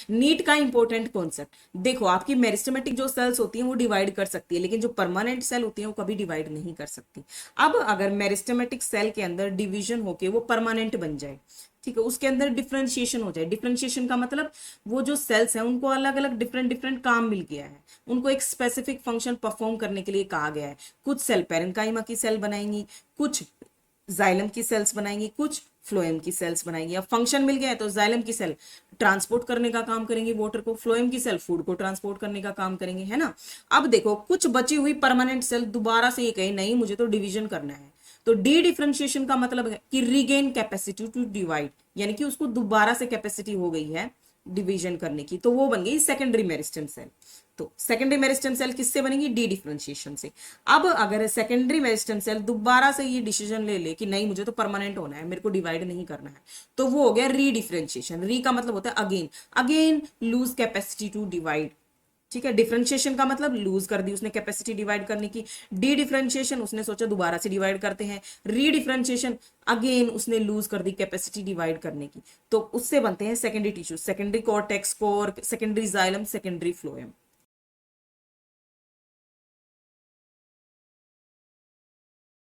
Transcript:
NEET का important concept देखो, आपकी मेरिस्टेमेटिक जो सेल्स होती हैं वो डिवाइड कर सकती है, लेकिन जो परमानेंट सेल होती है वो कभी डिवाइड नहीं कर सकती। अब अगर मेरिस्टेमेटिक सेल के अंदर डिवीजन होके वो परमानेंट बन जाए, ठीक है, उसके अंदर डिफरेंशिएशन हो जाए, डिफरेंशिएशन का मतलब वो जो सेल्स हैं उनको अलग अलग डिफरेंट डिफरेंट काम मिल गया है, उनको एक स्पेसिफिक फंक्शन परफॉर्म करने के लिए कहा गया है। कुछ सेल पेरेन्काइमा की सेल बनाएंगी, कुछ जाइलम की सेल्स बनाएंगी, कुछ फ्लोएम की सेल्स बनाएंगी। अब फंक्शन मिल गया है तो जाइलम की सेल ट्रांसपोर्ट करने का काम करेंगी वाटर को, फ्लोएम की सेल फूड को ट्रांसपोर्ट करने का काम करेंगे, है ना। अब देखो कुछ बची हुई परमानेंट सेल दोबारा से ये कहे नहीं मुझे तो डिवीजन करना है, तो डी डिफरेंशिएशन का मतलब है कि रीगेन कैपेसिटी टू डिवाइड, यानी कि उसको दोबारा से कैपेसिटी हो गई है डिवीजन करने की, तो वो बन गई सेकेंडरी मेरिस्टेम सेल। तो सेकेंडरी मेरिस्टेम सेल किससे बनेगी? डी डिफरेंशिएशन से। अब अगर सेकेंडरी मेरिस्टेम सेल दोबारा से ये डिसीजन ले ले कि नहीं मुझे तो परमानेंट होना है, मेरे को डिवाइड नहीं करना है, तो वो हो गया री डिफरेंशिएशन। री का मतलब होता है again, again loose capacity to divide, ठीक है। डिफरेंशिएशन का मतलब लूज कर दी उसने कैपेसिटी डिवाइड करने की, डी डिफरेंशिएशन उसने सोचा दोबारा से डिवाइड करते हैं, री डिफरेंशिएशन अगेन उसने लूज कर दी कैपेसिटी डिवाइड करने की, तो उससे बनते हैं secondary tissue, secondary cortex core, secondary xylem, secondary phloem.